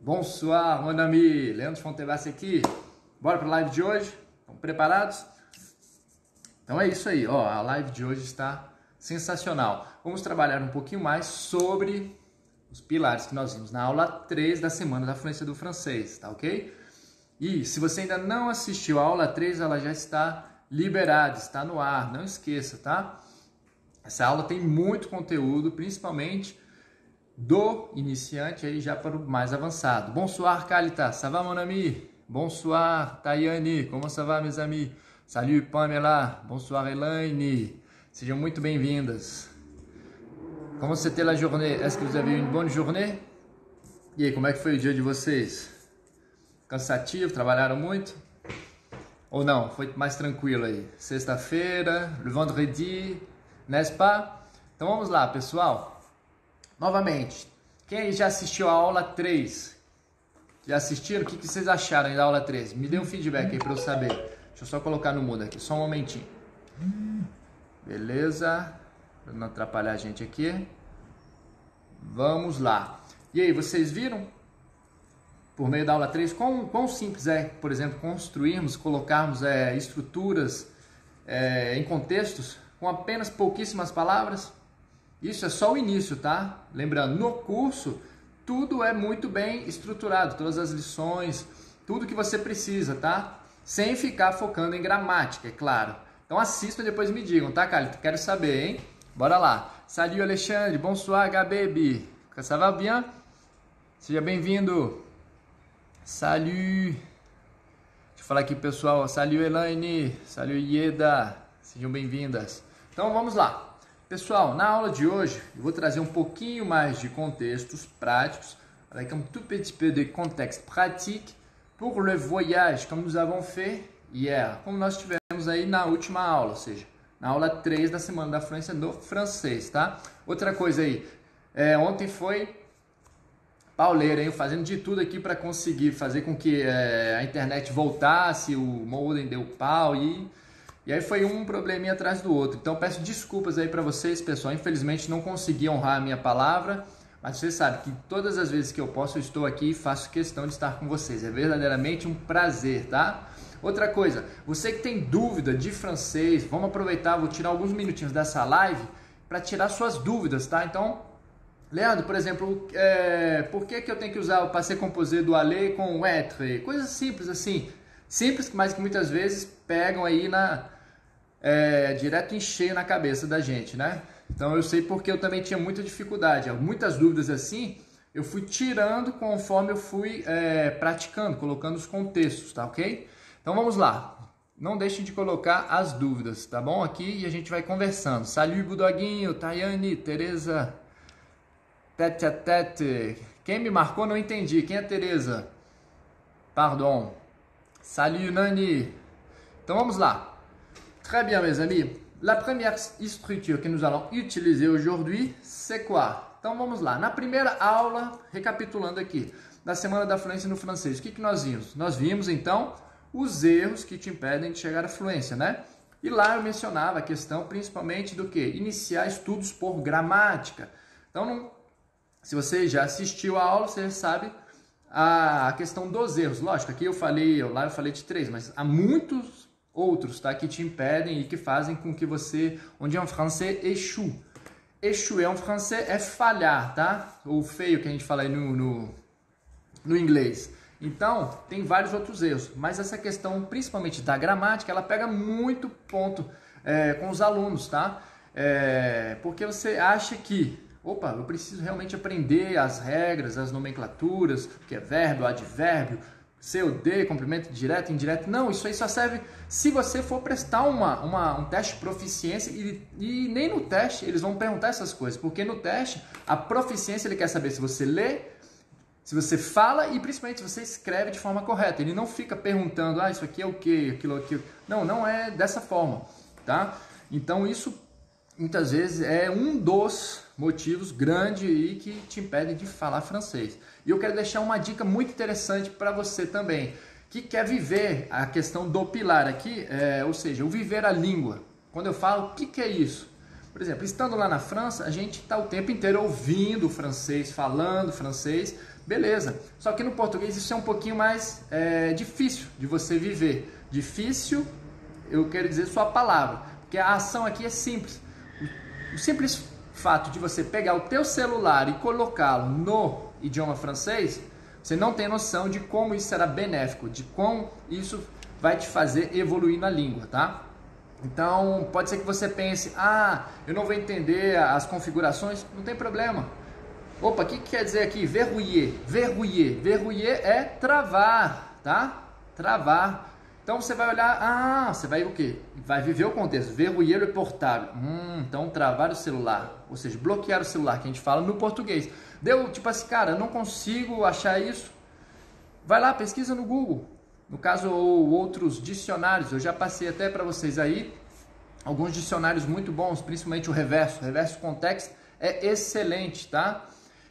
Bonsoir, mon ami, Leandro Fontevassi aqui. Bora para a live de hoje? Estão preparados? Então é isso aí, ó, a live de hoje está sensacional. Vamos trabalhar um pouquinho mais sobre os pilares que nós vimos na aula 3 da semana da fluência do francês, tá ok? E se você ainda não assistiu a aula 3, ela já está liberada, está no ar, não esqueça, tá? Essa aula tem muito conteúdo, principalmente do iniciante aí já para o mais avançado. Bonsoir, Kalita, ça va, mon ami? Bonsoir, Tayane, comment ça va, mes amis? Salut, Pamela, bonsoir, Elaine. Sejam muito bem-vindas. Comment c'était la journée? Est-ce que vous avez eu une bonne journée? E aí, como é que foi o dia de vocês? Cansativo? Trabalharam muito? Ou não? Foi mais tranquilo aí? Sexta-feira, le vendredi, n'est-ce pas? Então vamos lá, pessoal. Novamente, quem aí já assistiu a aula 3? Já assistiram? O que vocês acharam aí da aula 3? Me dê um feedback aí para eu saber. Deixa eu só colocar no mudo aqui, só um momentinho. Beleza? Para não atrapalhar a gente aqui. Vamos lá. E aí, vocês viram? Por meio da aula 3, quão simples é, por exemplo, construirmos, colocarmos estruturas em contextos com apenas pouquíssimas palavras? Isso é só o início, tá? Lembrando, no curso, tudo é muito bem estruturado, todas as lições, tudo que você precisa, tá? Sem ficar focando em gramática, é claro. Então assistam e depois me digam, tá, Calito? Quero saber, hein? Bora lá. Salut, Alexandre. Bonsoir, Gabebi. Ça va bien? Seja bem-vindo. Salut. Deixa eu falar aqui, pessoal. Salut, Elaine. Salut, Ieda. Sejam bem-vindas. Então, vamos lá. Pessoal, na aula de hoje, eu vou trazer um pouquinho mais de contextos práticos, avec un tout petit peu de contexte pratique pour le voyage, comme nous avons fait hier, como nós tivemos aí na última aula, ou seja, na aula 3 da semana da fluência do francês, tá? Outra coisa aí, ontem foi pauleira, hein? Fazendo de tudo aqui para conseguir fazer com que a internet voltasse, o modem deu pau e aí foi um probleminha atrás do outro. Então peço desculpas aí para vocês, pessoal. Infelizmente não consegui honrar a minha palavra, mas vocês sabem que todas as vezes que eu posso, eu estou aqui e faço questão de estar com vocês. É verdadeiramente um prazer, tá? Outra coisa, você que tem dúvida de francês, vamos aproveitar, vou tirar alguns minutinhos dessa live para tirar suas dúvidas, tá? Então, Leandro, por exemplo, por que eu tenho que usar o passé composé do aller com o être? Coisas simples assim. Simples, mas que muitas vezes pegam aí direto em cheio na cabeça da gente, né? Então eu sei porque eu também tinha muita dificuldade, muitas dúvidas assim, eu fui tirando conforme eu fui praticando, colocando os contextos, tá ok? Então vamos lá, não deixem de colocar as dúvidas, tá bom? Aqui e a gente vai conversando. Salut, Budoguinho, Tayane, Tereza, tete a tete. Quem me marcou não entendi, quem é Tereza? Pardon. Salut, Nani. Então vamos lá. Très bien, mes amis. La première structure que nous allons utiliser aujourd'hui, c'est quoi? Então vamos lá. Na primeira aula, recapitulando aqui, da semana da fluência no francês, o que nós vimos? Nós vimos, então, os erros que te impedem de chegar à fluência, né? E lá eu mencionava a questão principalmente do que? Iniciar estudos por gramática. Então, se você já assistiu a aula, você já sabe a questão dos erros. Lógico, aqui lá eu falei de 3, mas há muitos outros, tá, que te impedem e que fazem com que você, onde é um francês, échoue. Échouer em francês é falhar, tá? Ou feio que a gente fala aí no inglês. Então, tem vários outros erros, mas essa questão, principalmente da gramática, ela pega muito ponto com os alunos, tá? Porque você acha que, opa, eu preciso realmente aprender as regras, as nomenclaturas, o que é verbo, advérbio, COD, complemento direto, indireto. Não, isso aí só serve se você for prestar um teste de proficiência e nem no teste eles vão perguntar essas coisas, porque no teste a proficiência ele quer saber se você lê, se você fala e principalmente se você escreve de forma correta. Ele não fica perguntando, isso aqui é o que, aquilo. Não é dessa forma, tá? Então isso muitas vezes é um dos motivos grandes e que te impedem de falar francês. E eu quero deixar uma dica muito interessante para você também, que quer viver a questão do pilar aqui, ou seja, o viver a língua. Quando eu falo, o que é isso? Por exemplo, estando lá na França, a gente está o tempo inteiro ouvindo o francês, falando francês, Beleza. Só que no português isso é um pouquinho mais difícil de você viver. Difícil, eu quero dizer sua palavra, porque a ação aqui é simples. O simples fato de você pegar o teu celular e colocá-lo no idioma francês, você não tem noção de como isso será benéfico, de como isso vai te fazer evoluir na língua, tá? Então, pode ser que você pense, eu não vou entender as configurações, não tem problema. Opa, o que quer dizer aqui? Verrouiller. Verrouiller. Verrouiller é travar, tá? Travar. Então, você vai olhar, você vai o quê? Vai viver o contexto. Verrouiller le portable. Então, travar o celular. Ou seja, bloquear o celular, que a gente fala no português. Deu, tipo assim, cara, eu não consigo achar isso. Vai lá, pesquisa no Google. No caso, outros dicionários. Eu já passei até para vocês aí alguns dicionários muito bons, principalmente o Reverso. O Reverso Context é excelente, tá?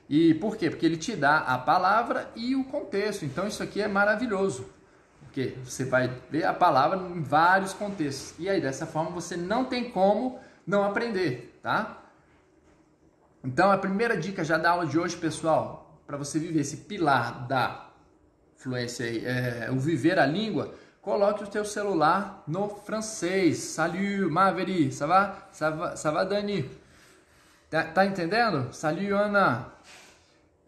E por quê? Porque ele te dá a palavra e o contexto. Então, isso aqui é maravilhoso. Porque você vai ver a palavra em vários contextos. E aí, dessa forma, você não tem como não aprender, tá? Então, a primeira dica já da aula de hoje, pessoal, para você viver esse pilar da fluência aí, o viver a língua, coloque o teu celular no francês. Salut, Maveri, ça va? Ça va, Dani? Tá entendendo? Salut, Ana.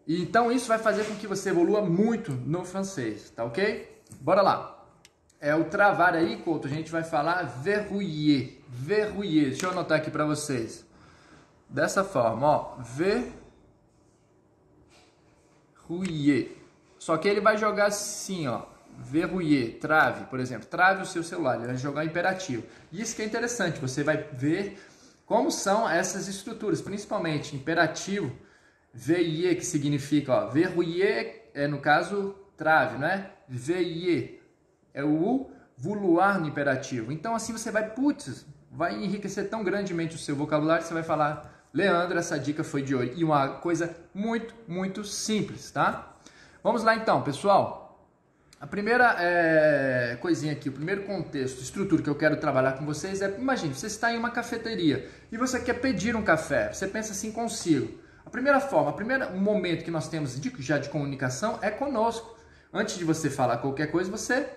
E então, isso vai fazer com que você evolua muito no francês, tá ok? Bora lá. O travar aí, Couto, a gente vai falar verrouiller. Verrouiller. Deixa eu anotar aqui para vocês. Dessa forma, ó. Verrouiller. Só que ele vai jogar assim, ó. Verrouiller, trave, por exemplo. Trave o seu celular, ele vai jogar imperativo. Isso que é interessante, você vai ver como são essas estruturas, principalmente imperativo, veiller, que significa, ó, verrouiller no caso, trave, não é? Veiller é o vouloir no imperativo. Então assim você vai enriquecer tão grandemente o seu vocabulário que você vai falar, Leandro, essa dica foi de hoje. E uma coisa muito, muito simples, tá? Vamos lá então, pessoal. A primeira coisinha aqui, o primeiro contexto, estrutura que eu quero trabalhar com vocês imagine, você está em uma cafeteria e você quer pedir um café. Você pensa assim consigo. A primeira forma, o momento que nós temos já de comunicação é conosco. Antes de você falar qualquer coisa, você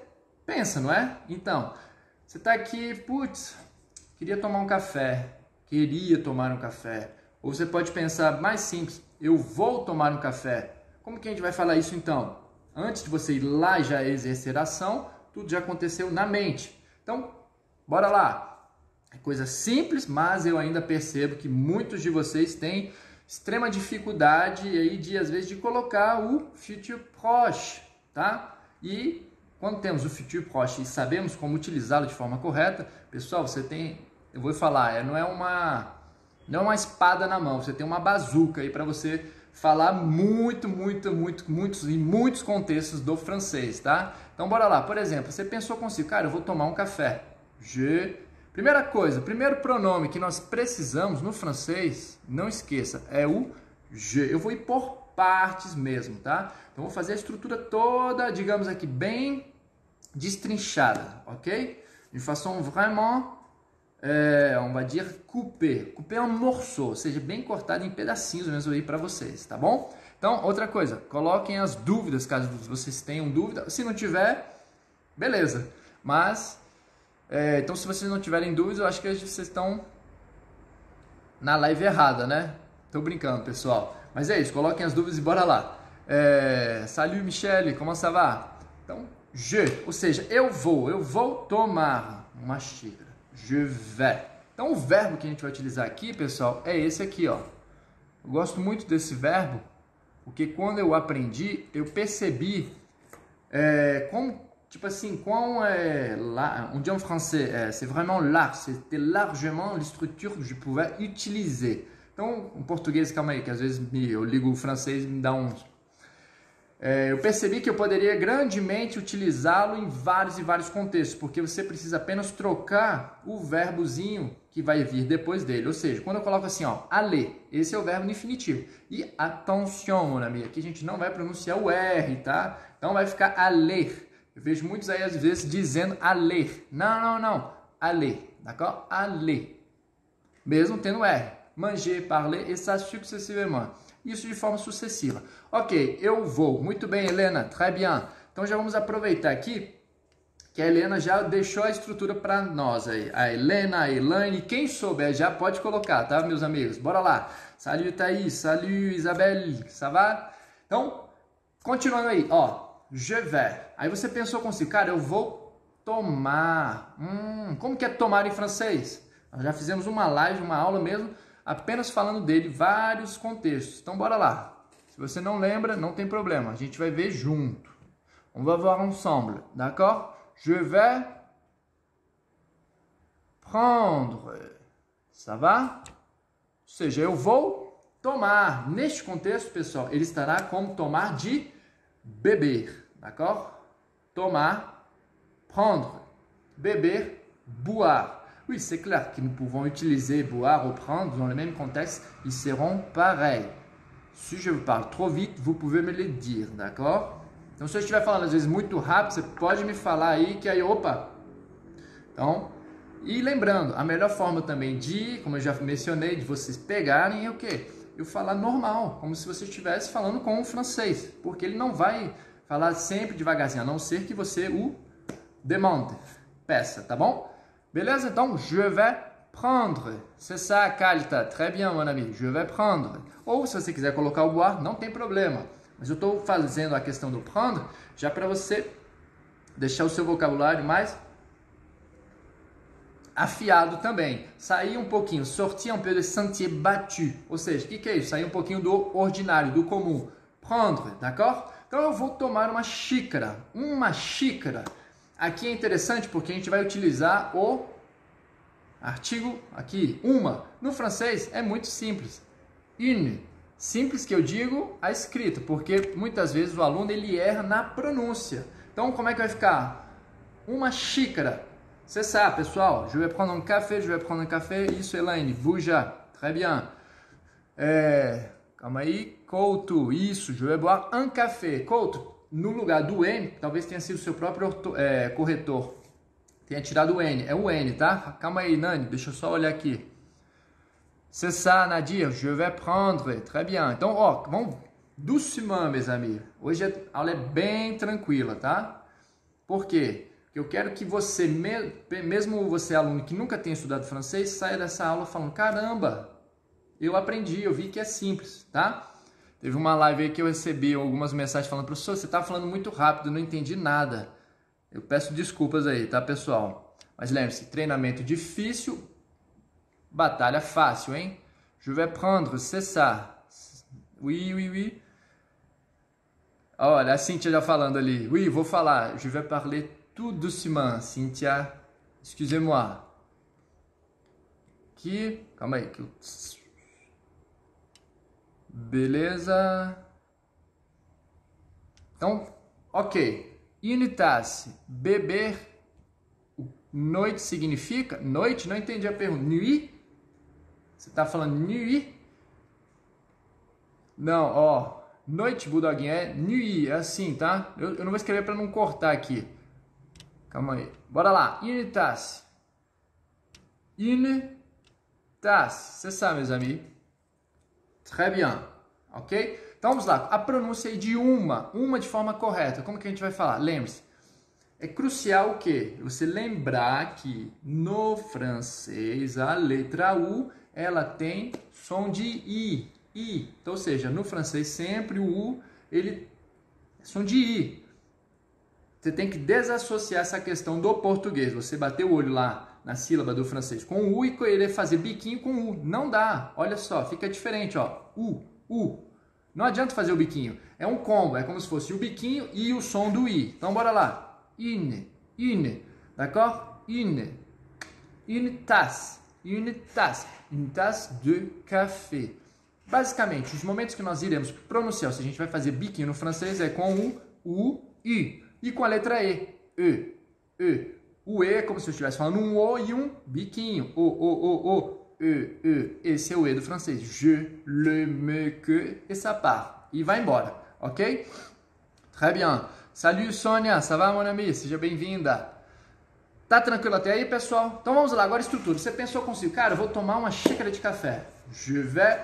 pensa, não é? Então, você está aqui, queria tomar um café. Ou você pode pensar mais simples, eu vou tomar um café. Como que a gente vai falar isso então? Antes de você ir lá e já exercer a ação, tudo já aconteceu na mente. Então, bora lá. É coisa simples, mas eu ainda percebo que muitos de vocês têm extrema dificuldade aí às vezes de colocar o futur proche, tá? E quando temos o futur proche e sabemos como utilizá-lo de forma correta, pessoal, eu vou falar, não é uma espada na mão, você tem uma bazuca aí para você falar em muitos contextos do francês, tá? Então bora lá. Por exemplo, você pensou consigo, cara, eu vou tomar um café. Primeira coisa, primeiro pronome que nós precisamos no francês, não esqueça, é o je. Eu vou ir por partes mesmo, tá? Então vou fazer a estrutura toda, digamos aqui, bem destrinchada, ok? De façon vraiment, on va dire couper en morceaux, ou seja, bem cortado em pedacinhos mesmo aí para vocês, tá bom? Então, outra coisa, coloquem as dúvidas, caso vocês tenham dúvida. Se não tiver, beleza. Mas, então se vocês não tiverem dúvidas, eu acho que vocês estão na live errada, né? Tô brincando, pessoal. Mas é isso, coloquem as dúvidas e bora lá. Salut, Michele, como ça va? Então, je, ou seja, eu vou tomar uma xícara. Je vais. Então, o verbo que a gente vai utilizar aqui, pessoal, é esse aqui, ó. Eu gosto muito desse verbo, porque quando eu aprendi, eu percebi como, tipo assim, quão on dit en français, c'est vraiment large, c'était largement l'éstructure que je pouvais utiliser. Então, em português, calma aí, que às vezes eu ligo o francês e me dá uns... eu percebi que eu poderia grandemente utilizá-lo em vários e vários contextos, porque você precisa apenas trocar o verbozinho que vai vir depois dele. Ou seja, quando eu coloco assim, ó, aller, esse é o verbo no infinitivo. E attention, mon ami, aqui a gente não vai pronunciar o R, tá? Então vai ficar aller. Eu vejo muitos aí às vezes dizendo aller. Não. Aller, d'accord? Aller. Mesmo tendo R. Manger, parler, et ça successivement. isso de forma sucessiva. Ok, eu vou. Muito bem, Helena, très bien. Então já vamos aproveitar aqui que a Helena já deixou a estrutura para nós aí. A Helena, a Elaine, quem souber já pode colocar, tá, meus amigos? Bora lá. Salut Thaís, salut Isabelle, ça va? Então, continuando aí, ó. Je vais. Aí você pensou consigo, cara, eu vou tomar. Como que é tomar em francês? Nós já fizemos uma live, uma aula mesmo, apenas falando dele, vários contextos. Então, bora lá. Se você não lembra, não tem problema. A gente vai ver junto. On va voir ensemble, d'accord? Je vais prendre. Ça va? Ou seja, eu vou tomar. Neste contexto, pessoal, ele estará como tomar de beber, d'accord? Tomar, prendre, beber, boire. Oui, c'est clair que nous pouvons utiliser boire ou prendre dans le même contexte, ils seront pareils. Si je vous parle trop vite, vous pouvez me le dire, d'accord? Então, se eu estiver falando às vezes muito rápido, você pode me falar aí que aí, opa. Então, e lembrando, a melhor forma também de, como eu já mencionei, de vocês pegarem é o quê? Eu falar normal, como se você estivesse falando com o francês, porque ele não vai falar sempre devagarzinho, a não ser que você o demande, peça, tá bom? Beleza? Então, je vais prendre. C'est ça, Kalita. Très bien, mon ami. Je vais prendre. Ou, se você quiser colocar o boire, não tem problema. Mas eu estou fazendo a questão do prendre já para você deixar o seu vocabulário mais afiado também. Sair um pouquinho, sortir um peu de sentier battu. Ou seja, o que é isso? Sair um pouquinho do ordinário, do comum. Prendre, d'accord? Então eu vou tomar uma xícara. Uma xícara. Aqui é interessante porque a gente vai utilizar o artigo aqui, uma. No francês é muito simples. Une. Simples que eu digo a escrita, porque muitas vezes o aluno ele erra na pronúncia. Então, como é que vai ficar? Uma xícara. C'est ça, pessoal. Je vais prendre un café, je vais prendre un café. Isso, Elaine. Bouja. Très bien. Calma aí. Couto. Isso. Je vais boire un café. Couto, no lugar do N, talvez tenha sido o seu próprio corretor. Tenha tirado o N. É o N, tá? Calma aí, Nani. Deixa eu só olhar aqui. C'est ça, Nadir. Je vais prendre. Très bien. Então, ó, vamos doucement, meus amigos. Hoje a aula é bem tranquila, tá? Por quê? Porque eu quero que você, mesmo você aluno que nunca tenha estudado francês, saia dessa aula falando, caramba, eu aprendi, eu vi que é simples, tá? Teve uma live aí que eu recebi algumas mensagens falando, professor, você tá falando muito rápido, não entendi nada. Eu peço desculpas aí, tá, pessoal? Mas lembre-se, treinamento difícil, batalha fácil, hein? Je vais prendre, c'est ça. Oui, oui, oui. Olha, a Cíntia já falando ali. Oui, vou falar. Je vais parler tout doucement, Cíntia. Excusez-moi. Aqui, calma aí. Beleza. Então, ok. Une tasse, beber. Noite significa? Noite? Não entendi a pergunta. Nuit? Você está falando nuit? Não, ó. Noite, Bulldoguinho, é nuit. É assim, tá? Eu não vou escrever para não cortar aqui. Calma aí. Bora lá. Une tasse. Une tasse. C'est ça, meus amigos. Très bien. Ok? Então vamos lá. A pronúncia aí de uma de forma correta. Como que a gente vai falar? Lembre-se. É crucial o quê? Você lembrar que no francês a letra U ela tem som de I. I. Então, ou seja, no francês sempre o U ele é som de I. Você tem que desassociar essa questão do português. Você bater o olho lá na sílaba do francês com U e querer fazer biquinho com U. Não dá. Olha só, fica diferente, ó. U, U. Não adianta fazer o biquinho. É um combo, é como se fosse o biquinho e o som do I. Então, bora lá. Une, une, d'accord? Une tasse, une tasse de café. Basicamente, os momentos que nós iremos pronunciar, se a gente vai fazer biquinho no francês, é com o U, I. E com a letra E, E, E. O E é como se eu estivesse falando um O e um biquinho. O, E, E. Esse é o E do francês. Je, le, me, que, et ça part. E vai embora, ok? Très bien. Salut, Sônia. Ça va, mon ami? Seja bem-vinda. Tá tranquilo até aí, pessoal? Então vamos lá, agora estrutura. Você pensou consigo, cara, eu vou tomar uma xícara de café. Je vais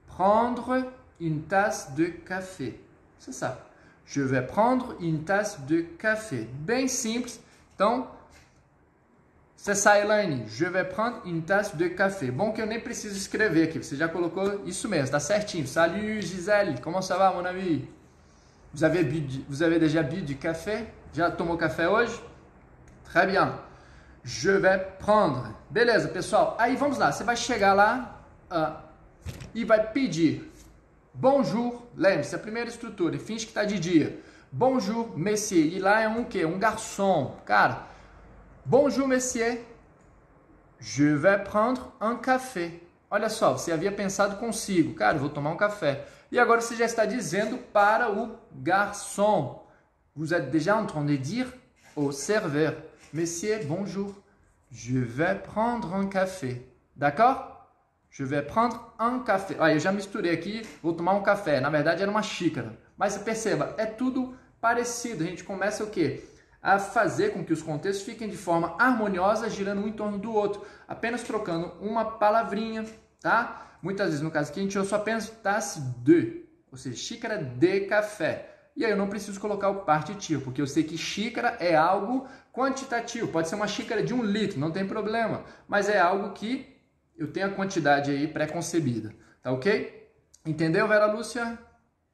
prendre une tasse de café. C'est ça. Je vais prendre une tasse de café. Bem simples. Então, c'est ça, Elaine. Je vais prendre une tasse de café. Bom que eu nem preciso escrever aqui. Você já colocou isso mesmo, tá certinho. Salut, Gisele. Comment ça va, mon ami? Vous avez déjà bu du café? Já tomou café hoje? Très bien. Je vais prendre. Beleza, pessoal. Aí, vamos lá. Você vai chegar lá e vai pedir. Bonjour, lembre-se, a primeira estrutura, e finge que está de dia. Bonjour, monsieur. E lá é um quê? Um garçom. Cara, bonjour, monsieur. Je vais prendre un café. Olha só, você havia pensado consigo. Cara, eu vou tomar um café. E agora você já está dizendo para o garçom. Vous êtes déjà en train de dire au serveur. Monsieur, bonjour. Je vais prendre un café. D'accord? Je vais prendre un café. Olha, eu já misturei aqui, vou tomar um café. Na verdade era uma xícara. Mas você perceba, é tudo parecido. A gente começa o quê? A fazer com que os contextos fiquem de forma harmoniosa, girando um em torno do outro. Apenas trocando uma palavrinha, tá? Muitas vezes, no caso aqui, a gente usa só apenas tasse de, ou seja, xícara de café. E aí eu não preciso colocar o partitivo, porque eu sei que xícara é algo quantitativo. Pode ser uma xícara de 1 litro, não tem problema. Mas é algo que eu tenho a quantidade aí pré-concebida, tá ok? Entendeu, Vera Lúcia?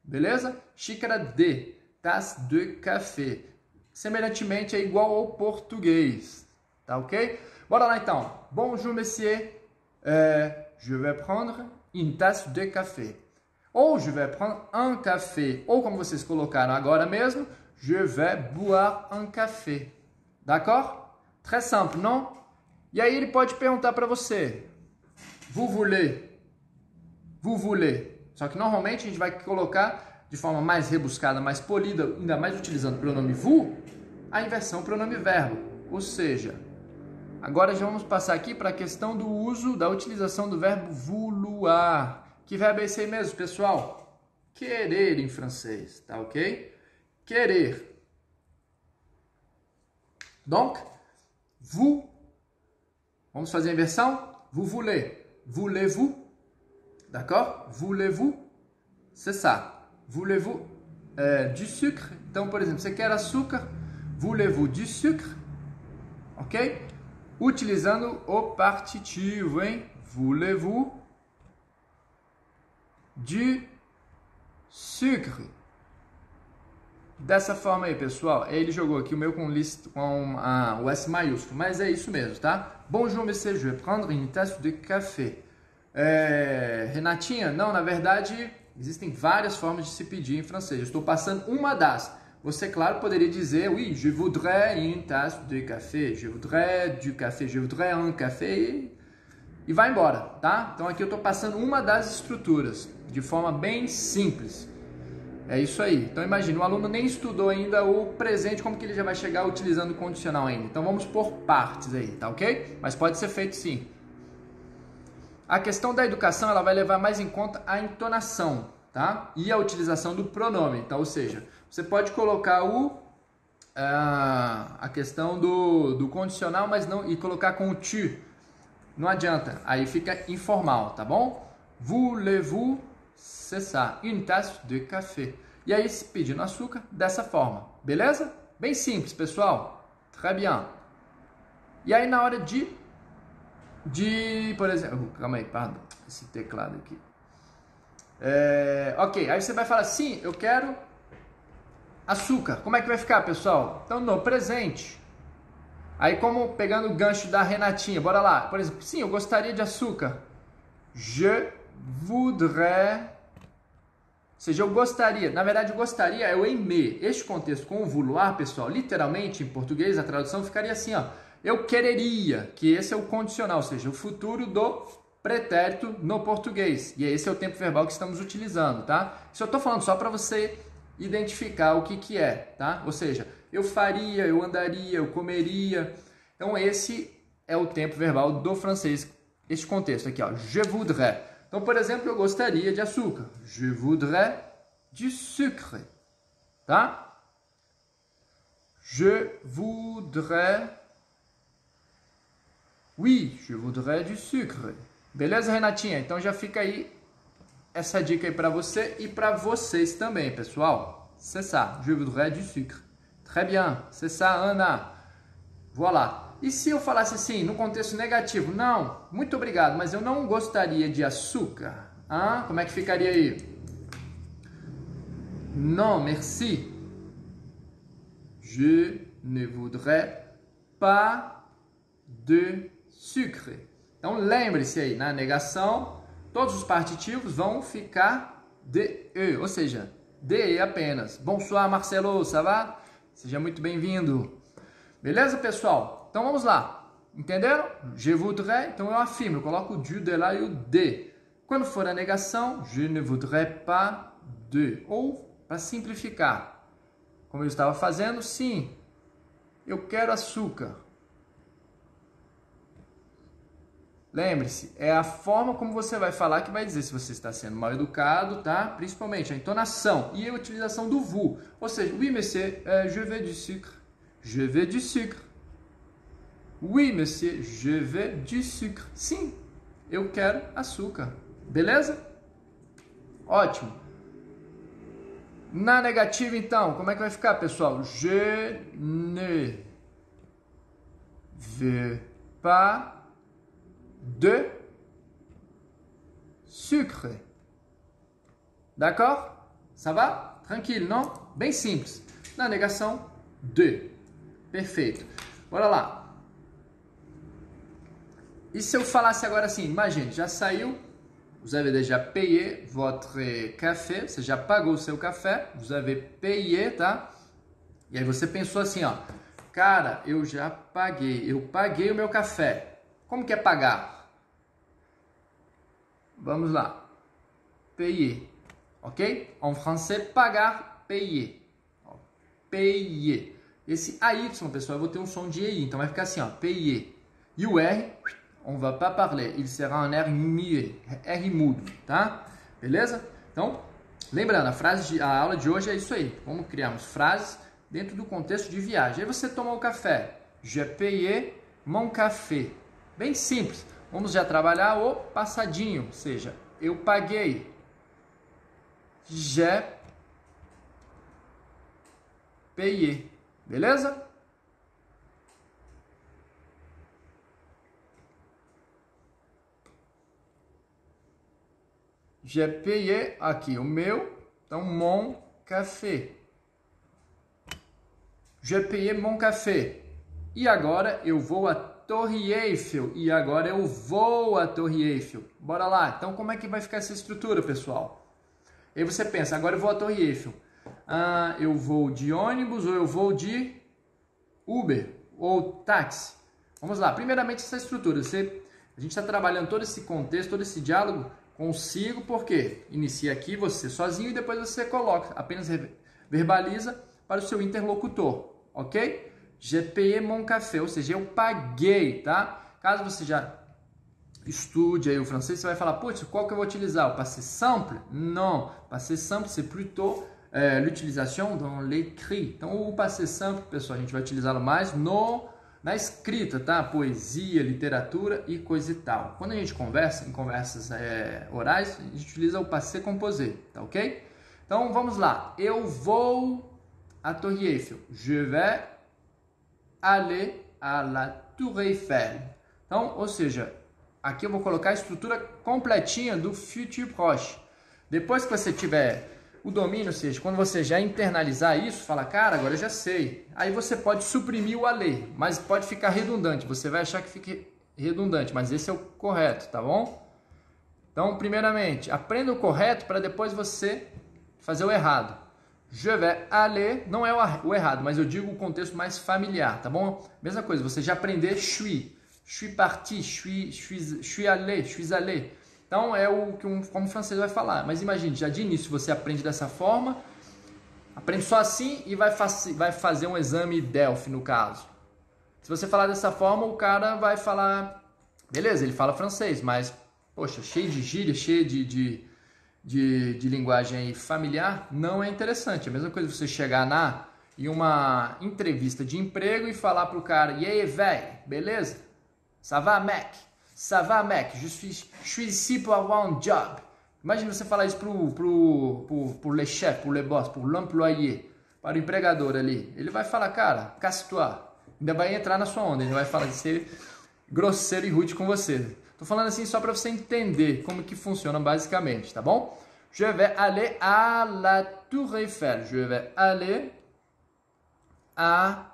Beleza? Xícara de, tasse de café. Semelhantemente é igual ao português, tá ok? Bora lá então. Bonjour, monsieur. Je vais prendre une tasse de café. Ou je vais prendre un café. Ou como vocês colocaram agora mesmo, je vais boire un café. D'accord? Très simple, não? E aí ele pode perguntar para você. Vous voulez? Vous voulez? Só que normalmente a gente vai colocar de forma mais rebuscada, mais polida, ainda mais utilizando o pronome vous, a inversão pronome verbo. Ou seja, agora já vamos passar aqui para a questão do uso, da utilização do verbo vouloir. Que verbo é esse aí mesmo, pessoal? Querer em francês, tá ok? Querer. Donc, vous, vamos fazer a inversão? Vous voulez. Voulez-vous? D'accord? Voulez-vous? C'est ça. Voulez-vous du sucre? Então, por exemplo, você quer açúcar? Voulez-vous du sucre? Ok? Utilizando o partitivo, hein? Voulez-vous du sucre? Dessa forma aí, pessoal. Ele jogou aqui o meu com o S maiúsculo, mas é isso mesmo, tá? Bonjour, monsieur, je vais prendre une tasse de café. Renatinha, não, na verdade, existem várias formas de se pedir em francês. Eu estou passando uma das. Você, claro, poderia dizer, oui, je voudrais une tasse de café, je voudrais du café, je voudrais un café, e vai embora, tá? Então aqui eu estou passando uma das estruturas, de forma bem simples. É isso aí. Então imagina, o aluno nem estudou ainda o presente, como que ele já vai chegar utilizando o condicional ainda. Então vamos por partes aí, tá ok? Mas pode ser feito sim. A questão da educação, ela vai levar mais em conta a entonação, tá? E a utilização do pronome, tá? Ou seja, você pode colocar a questão do condicional, mas não, e colocar com o tu. Não adianta, aí fica informal, tá bom? Voulez-vous, c'est ça, une tasse de café. E aí, se pedindo açúcar, dessa forma, beleza? Bem simples, pessoal. Très bien. E aí, na hora por exemplo, calma aí, pardon, esse teclado aqui. Ok, aí você vai falar, sim, eu quero açúcar. Como é que vai ficar, pessoal? Então, no presente. Aí, como pegando o gancho da Renatinha, bora lá. Por exemplo, sim, eu gostaria de açúcar. Je voudrais. Ou seja, eu gostaria. Na verdade, eu gostaria é o aimer. Este contexto com o vouloir, pessoal, literalmente em português, a tradução ficaria assim, ó. Eu quereria, que esse é o condicional, ou seja, o futuro do pretérito no português. E esse é o tempo verbal que estamos utilizando, tá? Isso eu estou falando só para você identificar o que é, tá? Ou seja, eu faria, eu andaria, eu comeria. Então, esse é o tempo verbal do francês, este contexto aqui, ó. Je voudrais. Então, por exemplo, eu gostaria de açúcar. Je voudrais du sucre, tá? Je voudrais... Oui, je voudrais du sucre. Beleza, Renatinha? Então já fica aí essa dica aí para você e para vocês também, pessoal. C'est ça, je voudrais du sucre. Très bien, c'est ça, Ana. Voilà. E se eu falasse assim, no contexto negativo? Não, muito obrigado, mas eu não gostaria de açúcar. Ah, como é que ficaria aí? Non, merci. Je ne voudrais pas de sucre. Então lembre-se aí, na negação, todos os partitivos vão ficar de e, ou seja, de apenas. Bonsoir, Marcelo, ça va? Seja muito bem-vindo. Beleza, pessoal? Então vamos lá. Entenderam? Je voudrais, então eu afirmo, eu coloco o du, de lá e o de. Quando for a negação, je ne voudrais pas de. Ou, para simplificar, como eu estava fazendo, sim, eu quero açúcar. Lembre-se, é a forma como você vai falar que vai dizer se você está sendo mal educado, tá? Principalmente a entonação e a utilização do vous. Ou seja, oui, monsieur, je veux du sucre. Je veux du sucre. Oui, monsieur, je veux du sucre. Sim, eu quero açúcar. Beleza? Ótimo. Na negativa, então, como é que vai ficar, pessoal? Je ne veux pas de sucre. D'accord? Ça va? Tranquilo, não? Bem simples. Na negação, de. Perfeito. Bora lá. E se eu falasse agora assim, imagine, já saiu, vous avez déjà payé votre café, você já pagou o seu café, vous avez payé, tá? E aí você pensou assim, ó, cara, eu paguei o meu café. Como que é pagar? Vamos lá. Payer. Ok? En français, pagar, payer. Payer. Esse AY, pessoal, eu vou ter um som de EI. Então vai ficar assim, ó. Payer. E o R, on va pas parler. Il sera un R muet. R mudo, tá? Beleza? Então, lembrando, a aula de hoje é isso aí. Como criarmos frases dentro do contexto de viagem. Aí você tomou o café. Je payé mon café. Bem simples. Vamos já trabalhar o passadinho, ou seja, eu paguei. J'ai payé. Beleza? J'ai payé aqui o meu, então mon café. J'ai payé mon café. E agora eu vou a Torre Eiffel. E agora eu vou à Torre Eiffel. Bora lá. Então, como é que vai ficar essa estrutura, pessoal? Aí você pensa, agora eu vou à Torre Eiffel. Eu vou de ônibus ou eu vou de Uber ou táxi? Vamos lá. Primeiramente, essa estrutura. A gente está trabalhando todo esse contexto, todo esse diálogo consigo, porque inicia aqui você sozinho e depois você coloca, apenas verbaliza para o seu interlocutor, ok? J'ai payé mon café, ou seja, eu paguei, tá? Caso você já estude aí o francês, você vai falar, putz, qual que eu vou utilizar? O passé simple? Não, passé simple, c'est plutôt l'utilisation dans l'écrit. Então, o passé simple, pessoal, a gente vai utilizá-lo mais na escrita, tá? Poesia, literatura e coisa e tal. Quando a gente conversa, em conversas orais, a gente utiliza o passé composé, tá ok? Então, vamos lá. Eu vou à Torre Eiffel. Je vais aller à la Tour Eiffel. Então, ou seja, aqui eu vou colocar a estrutura completinha do futur proche. Depois que você tiver o domínio, ou seja, quando você já internalizar isso, fala, cara, agora eu já sei. Aí você pode suprimir o aller, mas pode ficar redundante. Você vai achar que fique redundante, mas esse é o correto, tá bom? Então, primeiramente, aprenda o correto para depois você fazer o errado. Je vais aller, não é o errado, mas eu digo o contexto mais familiar, tá bom? Mesma coisa, você já aprender suis parti, suis allé. Então é o que como o francês vai falar. Mas imagine, já de início você aprende dessa forma, aprende só assim e vai fazer um exame Delphi no caso. Se você falar dessa forma, o cara vai falar, beleza, ele fala francês, mas, poxa, cheio de gíria, cheio de linguagem familiar, não é interessante. É a mesma coisa você chegar em uma entrevista de emprego e falar pro cara, e aí, velho, beleza? Ça va, mec? Ça va, mec? Je suis ici pour avoir un job. Imagina você falar isso pro le chef, pro le boss, pro l'employé, para o empregador ali. Ele vai falar, cara, casse-toi. Ainda vai entrar na sua onda, ele vai falar de ser grosseiro e rude com você. Tô falando assim só para você entender como que funciona basicamente, tá bom? Je vais aller à la Tour Eiffel. Je vais aller à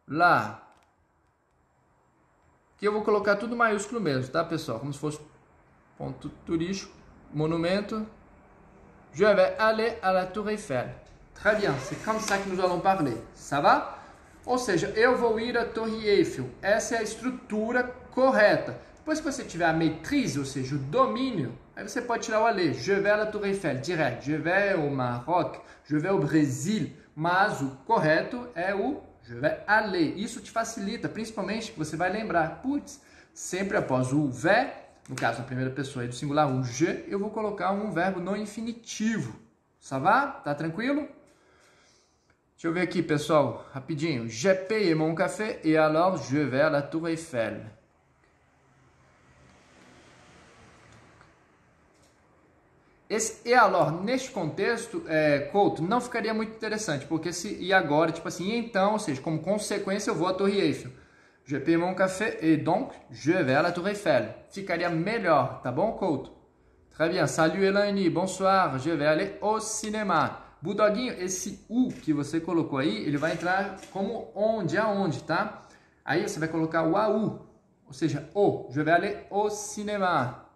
la. Aqui eu vou colocar tudo maiúsculo mesmo, tá, pessoal? Como se fosse ponto turístico, monumento. Je vais aller à la Tour Eiffel. Très bien, c'est comme ça que nous allons parler. Ça va? Ou seja, eu vou ir à Torre Eiffel. Essa é a estrutura correta. Depois que você tiver a maîtrise, ou seja, o domínio, aí você pode tirar o aller. Je vais à la Tour Eiffel, direto. Je vais au Maroc, je vais au Brasil. Mas o correto é o je vais aller. Isso te facilita, principalmente que você vai lembrar. Putz, sempre após o vais, no caso da primeira pessoa e do singular, o je, eu vou colocar um verbo no infinitivo. Ça va? Tá tranquilo? Deixa eu ver aqui, pessoal, rapidinho. J'ai payé mon café et alors je vais à la Tour Eiffel. Esse e alors, neste contexto, Couto, não ficaria muito interessante, porque se e agora, tipo assim, e então, ou seja, como consequência eu vou à Torre Eiffel. Je paye mon café et donc je vais à la Tour Eiffel. Ficaria melhor, tá bom, Couto? Très bien. Salut, Elaine. Bonsoir. Je vais aller au cinéma. Budoguinho, esse U que você colocou aí, ele vai entrar como onde, aonde, tá? Aí você vai colocar o AU, ou seja, o. Je vais aller au cinéma.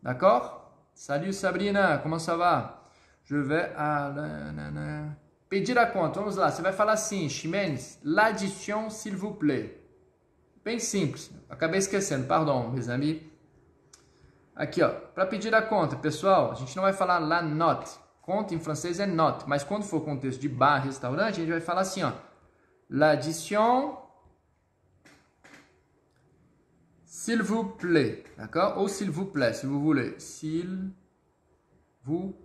D'accord? Salut Sabrina, comment ça va? Je vais à... Pedir a conta, vamos lá. Você vai falar assim, Ximenes, l'addition, s'il vous plaît. Bem simples. Acabei esquecendo, pardon, mes amis. Aqui, ó, para pedir a conta, pessoal, a gente não vai falar la note. Conta em francês é note, mas quando for contexto de bar, restaurante, a gente vai falar assim, ó. L'addition, s'il vous plaît, d'accord? Ou s'il vous plaît, si vous voulez. S'il vous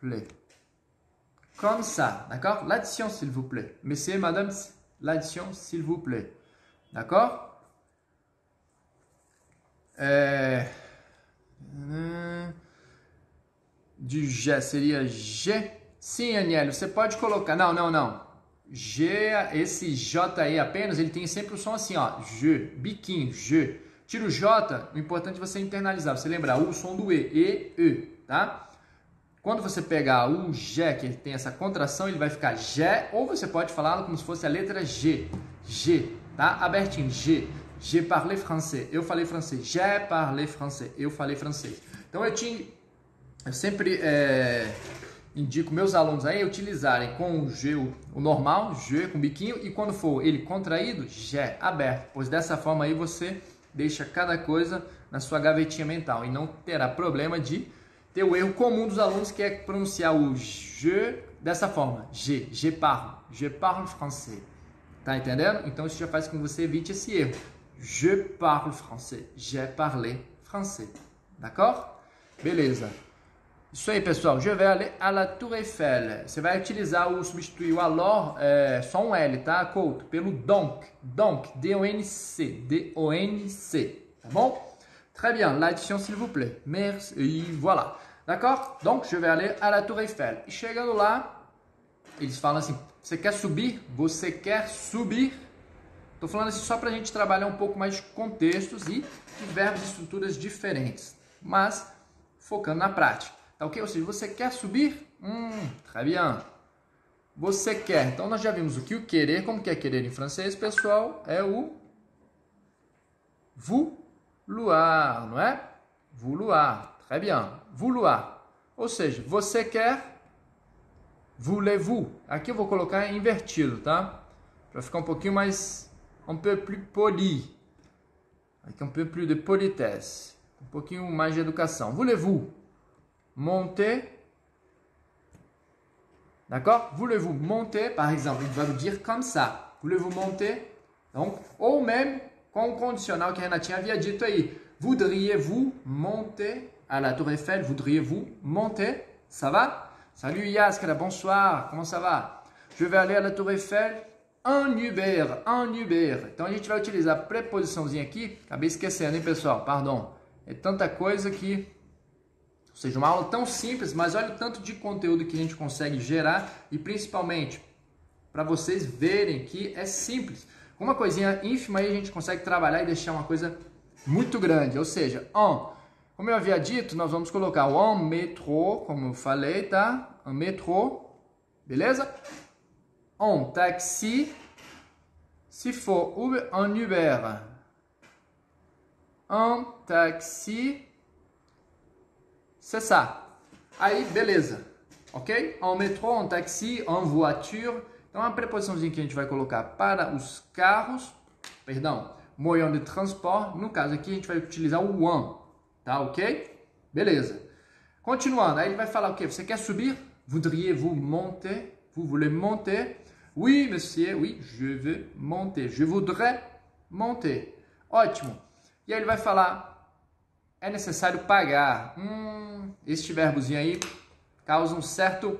plaît. Comme ça, d'accord? L'addition, s'il vous plaît. Monsieur, madame, l'addition, s'il vous plaît. D'accord? De G seria G. Sim, Aniel, você pode colocar. Não. G, esse J aí apenas, ele tem sempre o som assim, ó. G, biquinho, G. Tira o J, o importante é você internalizar, você lembrar o som do E, tá? Quando você pegar o G, que ele tem essa contração, ele vai ficar G, ou você pode falá-lo como se fosse a letra G. G, tá? Abertinho, G. Je parle français. Eu falei francês. J'ai parlé français. Eu falei francês. Então eu sempre indico meus alunos aí utilizarem com o G, o normal, G com biquinho, e quando for ele contraído, G aberto. Pois dessa forma aí você deixa cada coisa na sua gavetinha mental e não terá problema de ter o erro comum dos alunos, que é pronunciar o je dessa forma. Je parle français. Tá entendendo? Então isso já faz com que você evite esse erro. Je parle français. J'ai parlé français. D'accord? Beleza. Isso aí, pessoal. Je vais aller à la Tour Eiffel. Você vai utilizar substituir o alors, só um L, tá, Couto? Pelo donc. Donc, D-O-N-C. D-O-N-C. Tá bom? Très bien. L'addition, s'il vous plaît. Merci. Et voilà. D'accord? Donc, je vais aller à la Tour Eiffel. E chegando lá, eles falam assim, você quer subir? Você quer subir? Estou falando assim só para a gente trabalhar um pouco mais de contextos e de verbos e estruturas diferentes, mas focando na prática. Tá ok? Ou seja, você quer subir? Très bien. Você quer. Então, nós já vimos o que o querer, como que é querer em francês, pessoal, é o vouloir, não é? Vouloir. Très bien. Vouloir. Ou seja, você quer, voulez-vous. Aqui eu vou colocar invertido, tá? Para ficar um pouquinho mais... un peu plus poli, avec un peu plus de politesse, um pouquinho mais de educação. Voulez-vous monter? D'accord? Voulez-vous monter? Par exemple, il va vous dire comme ça. Voulez-vous monter? Donc, ou même com o condicional que a Renatinha havia dito aí. Voudriez-vous monter à la Tour Eiffel? Voudriez-vous monter? Ça va? Salut Yaskara, bonsoir, comment ça va? Je vais aller à la Tour Eiffel. En Uber. Então a gente vai utilizar a preposiçãozinha aqui. Acabei esquecendo, hein, pessoal? Pardon. É tanta coisa que seja, uma aula tão simples, mas olha o tanto de conteúdo que a gente consegue gerar e principalmente para vocês verem que é simples. Com uma coisinha ínfima aí a gente consegue trabalhar e deixar uma coisa muito grande. Ou seja, como eu havia dito, nós vamos colocar o en métro, como eu falei, tá? En métro, beleza? En taxi, se for en Uber, en taxi, c'est ça. Aí, beleza, ok? En métro, en taxi, en voiture. Então, é uma preposiçãozinha que a gente vai colocar para os carros, perdão, moyen de transport. No caso aqui, a gente vai utilizar o en, tá ok? Beleza. Continuando, aí ele vai falar o quê? Você quer subir? Voudriez-vous monter? Vous voulez monter? Oui, monsieur, oui, je veux monter. Je voudrais monter. Ótimo. E aí ele vai falar, é necessário pagar. Este verbozinho aí causa um certo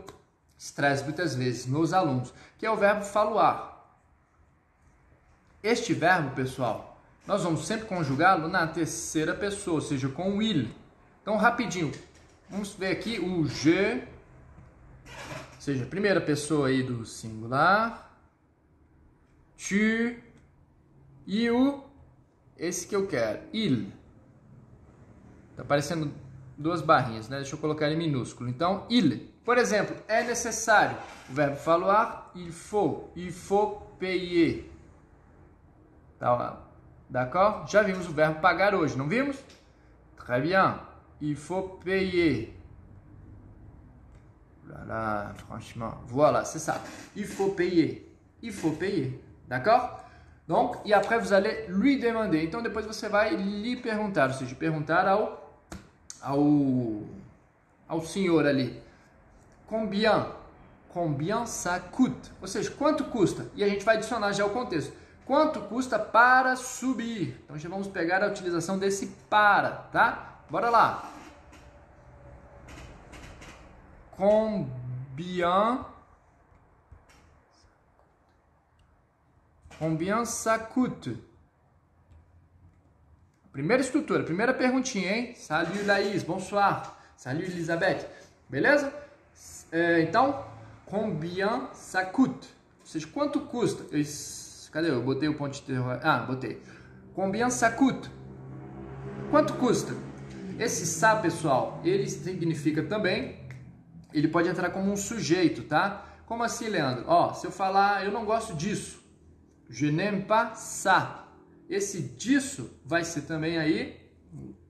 estresse muitas vezes nos alunos, que é o verbo falloir. Este verbo, pessoal, nós vamos sempre conjugá-lo na terceira pessoa, ou seja, com o il. Então, rapidinho, vamos ver aqui o je, ou seja, primeira pessoa aí do singular, tu, e o, esse que eu quero, il. Tá aparecendo duas barrinhas, né? Deixa eu colocar ele em minúsculo. Então, il. Por exemplo, é necessário. O verbo falloir, il faut payer. Tá, d'accord? Já vimos o verbo pagar hoje, não vimos? Très bien. Il faut payer. Voilà, franchement. Voilà, c'est ça. Il faut payer. Il faut payer. D'accord? Donc, e après vous allez lui demander. Então, depois você vai lhe perguntar, ou seja, perguntar ao senhor ali. Combien ça coûte? Ou seja, quanto custa? E a gente vai adicionar já o contexto. Quanto custa para subir? Então, já vamos pegar a utilização desse para, tá? Bora lá. Combien ça coûte? Primeira estrutura, primeira perguntinha, hein? Salut Laís, bonsoir. Salut Elisabeth. Beleza? Então, combien ça coûte? Ou seja, quanto custa? Cadê? Eu botei o ponto de interrogação. Botei. Combien ça coûte? Quanto custa? Esse ça, pessoal, ele significa também, ele pode entrar como um sujeito, tá? Como assim, Leandro? Se eu falar, eu não gosto disso. Je n'aime pas ça. Esse disso vai ser também aí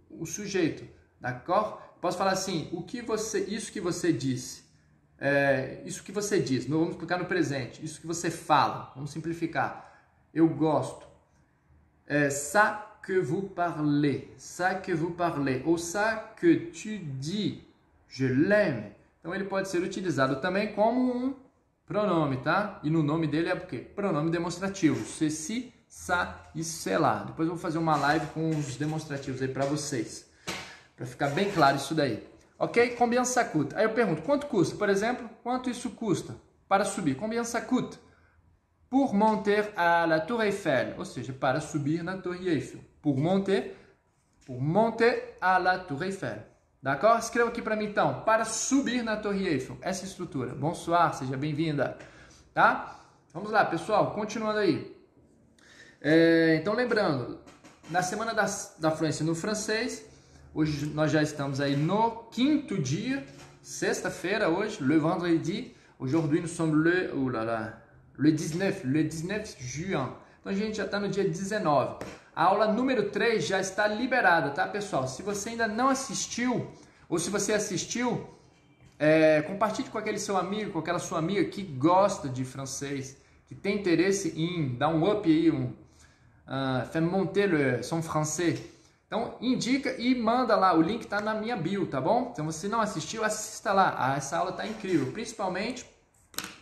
o sujeito, d'accord? Posso falar assim, isso que você disse, isso que você diz, vamos explicar no presente, isso que você fala, vamos simplificar. Eu gosto. Ça que vous parlez, ou ça que tu dis, je l'aime. Então ele pode ser utilizado também como um pronome, tá? E no nome dele é o quê? Pronome demonstrativo. Ceci, ça e cela. Depois eu vou fazer uma live com os demonstrativos aí para vocês, para ficar bem claro isso daí. Ok? Combien ça coûte? Aí eu pergunto, quanto custa? Por exemplo, quanto isso custa para subir? Combien ça coûte? Pour monter à la Tour Eiffel. Ou seja, para subir na Torre Eiffel. Pour monter à la Tour Eiffel. D'accord? Escreva aqui para mim então. Para subir na Torre Eiffel. Essa estrutura. Bonsoir, seja bem-vinda. Tá? Vamos lá, pessoal. Continuando aí. Então, lembrando, na semana da fluência no francês, hoje nós já estamos aí no 5º dia, sexta-feira hoje, le vendredi. Aujourd'hui nous sommes le 19 juin. Então a gente já está no dia 19. A aula número 3 já está liberada, tá, pessoal? Se você ainda não assistiu, ou se você assistiu, compartilhe com aquele seu amigo, com aquela sua amiga que gosta de francês, que tem interesse em dar um up aí, faire monter son français. Então, indica e manda lá, o link está na minha bio, tá bom? Então, se não assistiu, assista lá. Essa aula está incrível, principalmente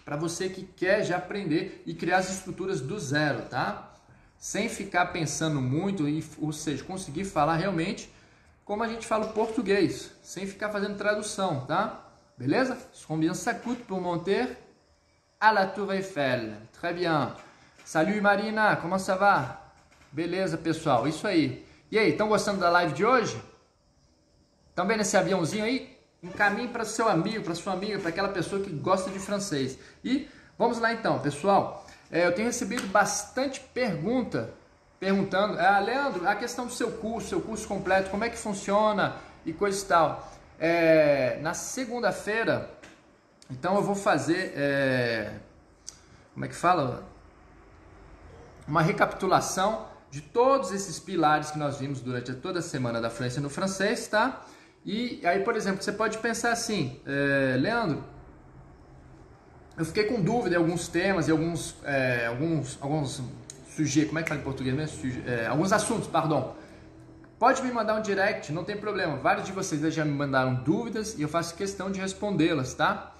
para você que quer já aprender e criar as estruturas do zero, tá? Sem ficar pensando muito, ou seja, conseguir falar realmente como a gente fala o português, sem ficar fazendo tradução, tá? Beleza? Combien ça coûte pour monter à la Tour Eiffel? Très bien. Salut Marina, comment ça va? Beleza, pessoal, isso aí. E aí, estão gostando da live de hoje? Estão vendo esse aviãozinho aí? encaminhe para seu amigo, para sua amiga, para aquela pessoa que gosta de francês. E vamos lá então, pessoal. Eu tenho recebido bastante perguntando, Leandro, a questão do seu curso completo, como é que funciona e coisa e tal. Na segunda-feira, então eu vou fazer, como é que fala? Uma recapitulação de todos esses pilares que nós vimos durante toda a semana da fluência no francês, tá? E aí, por exemplo, você pode pensar assim, Leandro, eu fiquei com dúvida em alguns temas e alguns sujeitos, como é que fala em português mesmo? Alguns assuntos, perdão. Pode me mandar um direct, não tem problema. Vários de vocês já me mandaram dúvidas e eu faço questão de respondê-las, tá?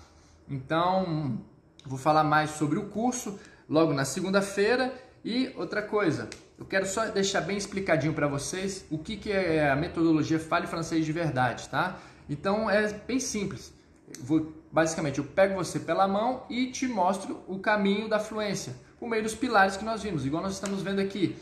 Então, vou falar mais sobre o curso logo na segunda-feira. E outra coisa, eu quero só deixar bem explicadinho para vocês o que é a metodologia Fale Francês de Verdade, tá? Então, é bem simples. Basicamente, eu pego você pela mão e te mostro o caminho da fluência, por meio dos pilares que nós vimos, igual nós estamos vendo aqui.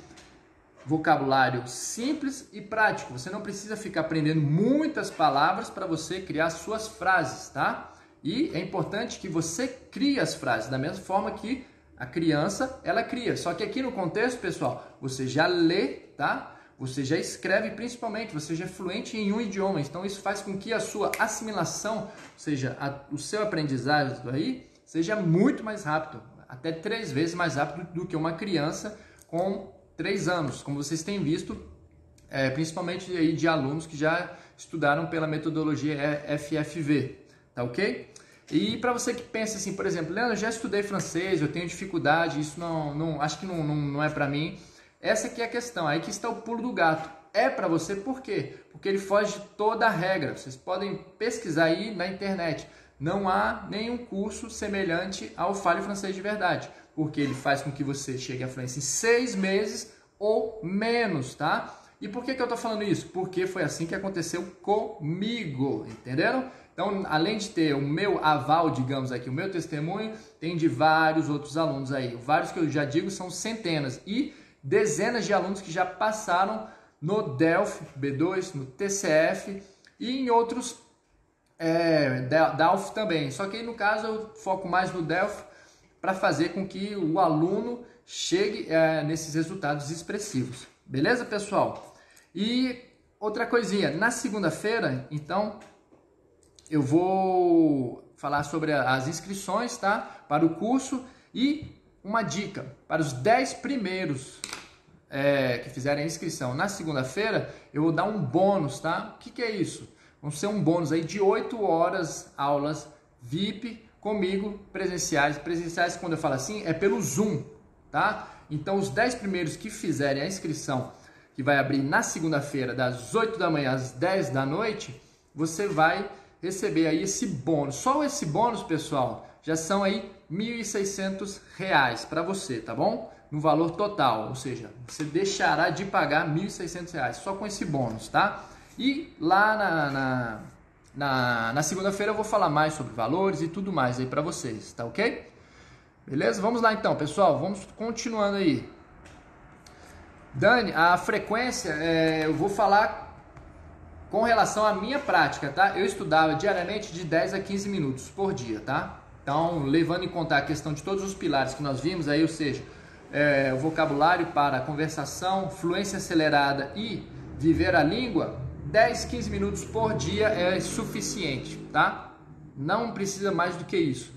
Vocabulário simples e prático. Você não precisa ficar aprendendo muitas palavras para você criar suas frases, tá? E é importante que você crie as frases da mesma forma que a criança, ela cria. Só que aqui no contexto, pessoal, você já lê, tá? Você já escreve, principalmente, você já é fluente em um idioma. Então isso faz com que a sua assimilação, ou seja, o seu aprendizado aí, seja muito mais rápido. Até 3 vezes mais rápido do que uma criança com 3 anos, como vocês têm visto, principalmente aí de alunos que já estudaram pela metodologia FFV, tá ok? E para você que pensa assim, por exemplo, Leandro, eu já estudei francês, eu tenho dificuldade, isso acho que não é para mim. Essa aqui é a questão, aí que está o pulo do gato. É para você por quê? Porque ele foge de toda a regra. Vocês podem pesquisar aí na internet. Não há nenhum curso semelhante ao Fale Francês de Verdade, porque ele faz com que você chegue à fluência em 6 meses ou menos, tá? E por que eu tô falando isso? Porque foi assim que aconteceu comigo, entenderam? Então, além de ter o meu aval, digamos aqui, o meu testemunho, tem de vários outros alunos aí. Vários que eu já digo são centenas e dezenas de alunos que já passaram no DELF B2, no TCF e em outros DALF também. Só que aí, no caso, eu foco mais no DELF para fazer com que o aluno chegue nesses resultados expressivos. Beleza, pessoal? E outra coisinha, na segunda-feira, então, eu vou falar sobre as inscrições, tá? Para o curso e uma dica, para os 10 primeiros que fizerem a inscrição na segunda-feira, eu vou dar um bônus, tá? O que é isso? Vão ser um bônus aí de 8 horas aulas VIP comigo, presenciais. Presenciais, quando eu falo assim, é pelo Zoom, tá? Então, os 10 primeiros que fizerem a inscrição, que vai abrir na segunda-feira, das 8 da manhã às 10 da noite, você vai receber aí esse bônus. Só esse bônus, pessoal, já são aí R$ 1.600 para você, tá bom? No valor total, ou seja, você deixará de pagar R$ 1.600 só com esse bônus, tá? E lá na segunda-feira eu vou falar mais sobre valores e tudo mais aí para vocês, tá ok? Beleza? Vamos lá então, pessoal, vamos continuando aí. Dani, a frequência, eu vou falar com relação à minha prática, tá? Eu estudava diariamente de 10 a 15 minutos por dia, tá? Então, levando em conta a questão de todos os pilares que nós vimos aí, ou seja, o vocabulário para conversação, fluência acelerada e viver a língua, 10, 15 minutos por dia é suficiente, tá? Não precisa mais do que isso.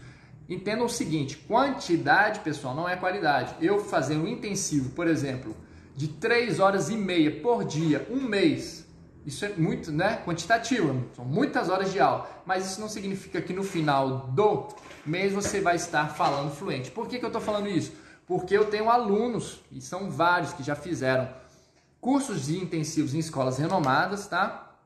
Entendam o seguinte, quantidade, pessoal, não é qualidade. Eu fazer um intensivo, por exemplo, de 3 horas e meia por dia, um mês, isso é muito, né, quantitativo, são muitas horas de aula, mas isso não significa que no final do mês você vai estar falando fluente. Por que eu estou falando isso? Porque eu tenho alunos, e são vários que já fizeram cursos de intensivos em escolas renomadas, tá?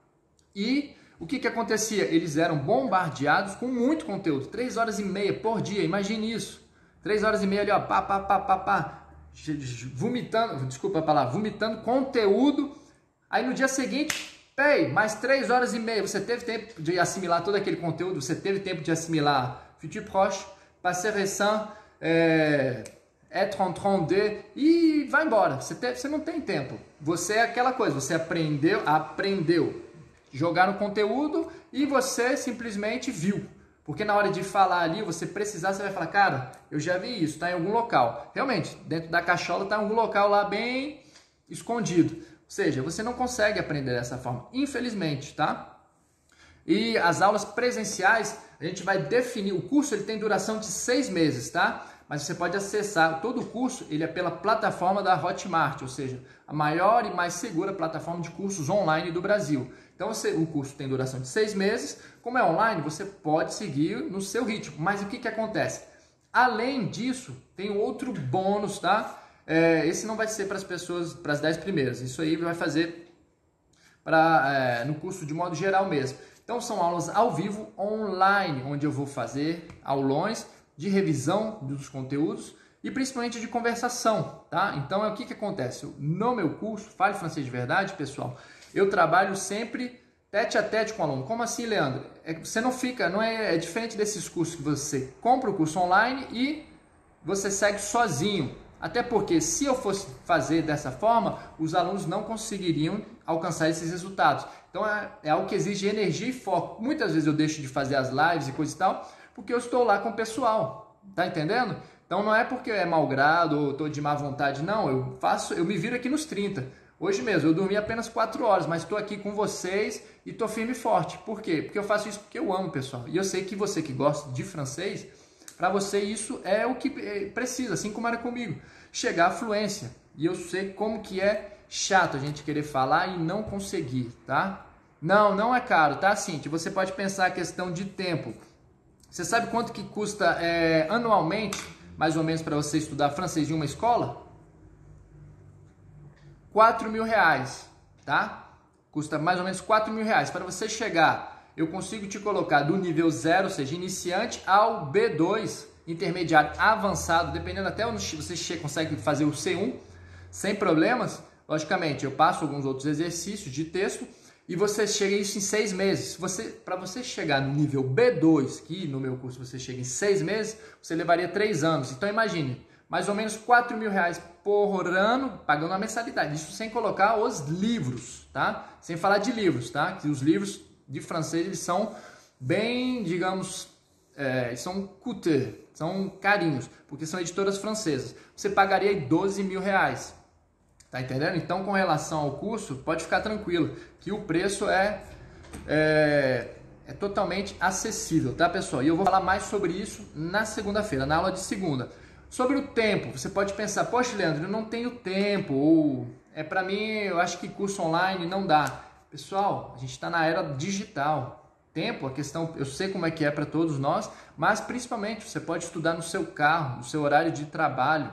E o que acontecia? Eles eram bombardeados com muito conteúdo, 3 horas e meia por dia, imagine isso. 3 horas e meia ali, ó, vomitando, desculpa a palavra, vomitando conteúdo. Aí no dia seguinte, mais 3 horas e meia, você teve tempo de assimilar todo aquele conteúdo, você teve tempo de assimilar futur proche, passé récent, être en train de, e vai embora. Você não tem tempo. Você é aquela coisa, você aprendeu. jogaram conteúdo e você simplesmente viu. Porque na hora de falar ali, você precisar, você vai falar, cara, eu já vi isso, está em algum local. Realmente, dentro da cachola está em algum local lá bem escondido. Ou seja, você não consegue aprender dessa forma, infelizmente, tá? E as aulas presenciais, a gente vai definir, o curso ele tem duração de 6 meses, tá? Mas você pode acessar todo o curso, ele é pela plataforma da Hotmart, ou seja, a maior e mais segura plataforma de cursos online do Brasil. Então o curso tem duração de 6 meses, como é online, você pode seguir no seu ritmo. Mas o que acontece? Além disso, tem outro bônus, tá? Esse não vai ser para as pessoas, para as 10 primeiras, isso aí vai fazer no curso de modo geral mesmo. Então são aulas ao vivo, online, onde eu vou fazer aulões de revisão dos conteúdos e principalmente de conversação, tá? Então o que acontece? No meu curso, Fale Francês de Verdade, pessoal, eu trabalho sempre tete a tete com o aluno. Como assim, Leandro? Você não fica, é diferente desses cursos que você compra o curso online e você segue sozinho. Até porque se eu fosse fazer dessa forma, os alunos não conseguiriam alcançar esses resultados. Então é algo que exige energia e foco. Muitas vezes eu deixo de fazer as lives e coisa e tal, porque eu estou lá com o pessoal. Tá entendendo? Então não é porque é mau grado ou estou de má vontade, não. Eu me viro aqui nos 30. Hoje mesmo, eu dormi apenas 4 horas, mas estou aqui com vocês e estou firme e forte. Por quê? Porque eu faço isso porque eu amo, pessoal. E eu sei que você que gosta de francês, para você isso é o que precisa, assim como era comigo. Chegar à fluência. E eu sei como que é chato a gente querer falar e não conseguir, tá? Não é caro, tá, Cintia? Você pode pensar a questão de tempo. Você sabe quanto que custa anualmente, mais ou menos, para você estudar francês em uma escola? 4 mil reais, tá? Custa mais ou menos 4 mil reais. Para você chegar, eu consigo te colocar do nível 0, ou seja, iniciante, ao B2, intermediário avançado, dependendo até onde você consegue fazer o C1, sem problemas. Logicamente, eu passo alguns outros exercícios de texto e você chega isso em 6 meses. Para você chegar no nível B2, que no meu curso você chega em 6 meses, você levaria 3 anos. Então imagine, mais ou menos 4 mil reais por ano, pagando a mensalidade. Isso sem colocar os livros, tá? Sem falar de livros, tá? Que os livros de francês, eles são bem, digamos, são coûteux, são carinhos, porque são editoras francesas. Você pagaria 12 mil reais, tá entendendo? Então, com relação ao curso, pode ficar tranquilo, que o preço é totalmente acessível, tá, pessoal? E eu vou falar mais sobre isso na segunda-feira, na aula de segunda. Sobre o tempo, você pode pensar, poxa, Leandro, eu não tenho tempo, ou para mim, eu acho que curso online não dá. Pessoal, a gente está na era digital. Tempo, a questão, eu sei como é que é para todos nós, mas principalmente você pode estudar no seu carro, no seu horário de trabalho,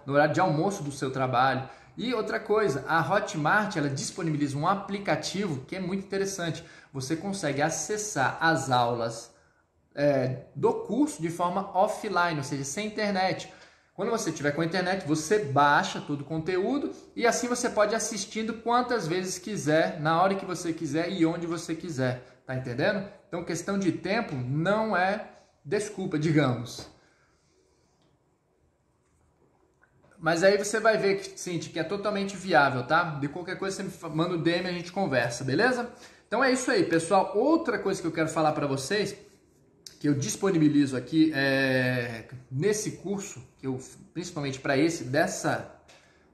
no horário de almoço do seu trabalho. E outra coisa, a Hotmart, ela disponibiliza um aplicativo que é muito interessante. Você consegue acessar as aulas do curso de forma offline, ou seja, sem internet. Quando você tiver com a internet, você baixa todo o conteúdo e assim você pode ir assistindo quantas vezes quiser, na hora que você quiser e onde você quiser. Tá entendendo? Então, questão de tempo não é desculpa, digamos. Mas aí você vai ver, Cintia, que é totalmente viável, tá? De qualquer coisa, você me manda o DM e a gente conversa, beleza? Então é isso aí, pessoal. Outra coisa que eu quero falar para vocês, que eu disponibilizo aqui nesse curso, que eu, principalmente para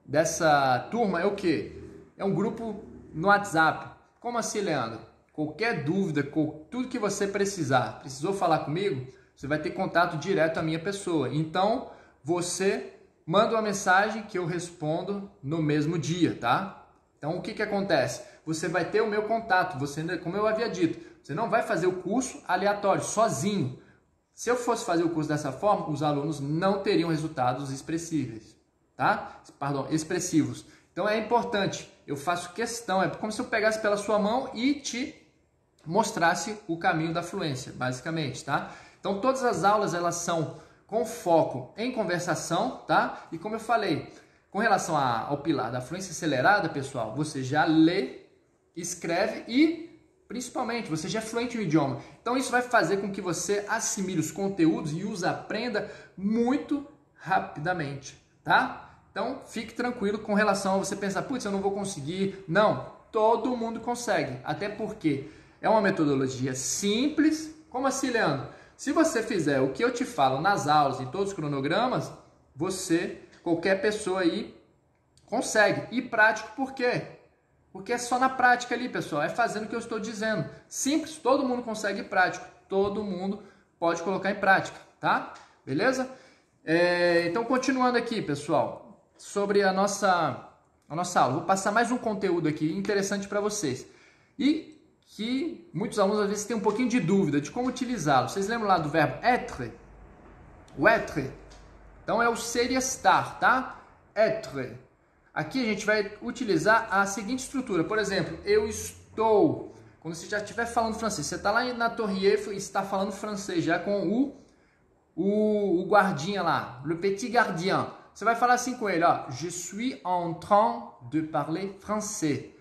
dessa turma, é o quê? É um grupo no WhatsApp. Como assim, Leandro? Qualquer dúvida, tudo que você precisou falar comigo, você vai ter contato direto à minha pessoa. Então, você manda uma mensagem que eu respondo no mesmo dia, tá? Então, o que acontece? Você vai ter o meu contato, como eu havia dito, você não vai fazer o curso aleatório, sozinho. Se eu fosse fazer o curso dessa forma, os alunos não teriam resultados expressivos, tá? Expressivos. Então é importante, eu faço questão, é como se eu pegasse pela sua mão e te mostrasse o caminho da fluência, basicamente, tá? Então todas as aulas, elas são com foco em conversação, tá? E como eu falei, com relação ao pilar da fluência acelerada, pessoal, você já lê, escreve e principalmente, você já é fluente no idioma. Então isso vai fazer com que você assimile os conteúdos e os aprenda muito rapidamente, tá? Então fique tranquilo com relação a você pensar, putz, eu não vou conseguir. Não, todo mundo consegue. Até porque é uma metodologia simples. Como assim, Leandro? Se você fizer o que eu te falo nas aulas, em todos os cronogramas, qualquer pessoa aí consegue. E prático por quê? Porque é só na prática ali, pessoal. É fazendo o que eu estou dizendo. Simples, todo mundo consegue prático. Todo mundo pode colocar em prática, tá? Beleza? Então, continuando aqui, pessoal, sobre a nossa aula. Vou passar mais um conteúdo aqui interessante para vocês. E que muitos alunos às vezes têm um pouquinho de dúvida de como utilizá-lo. Vocês lembram lá do verbo être? O être. Então é o ser e estar, tá? Être. Aqui a gente vai utilizar a seguinte estrutura. Por exemplo, eu estou. Quando você já estiver falando francês, você está lá na Torre Eiffel e está falando francês já com o guardinha lá, le petit gardien. Você vai falar assim com ele, ó, je suis en train de parler français.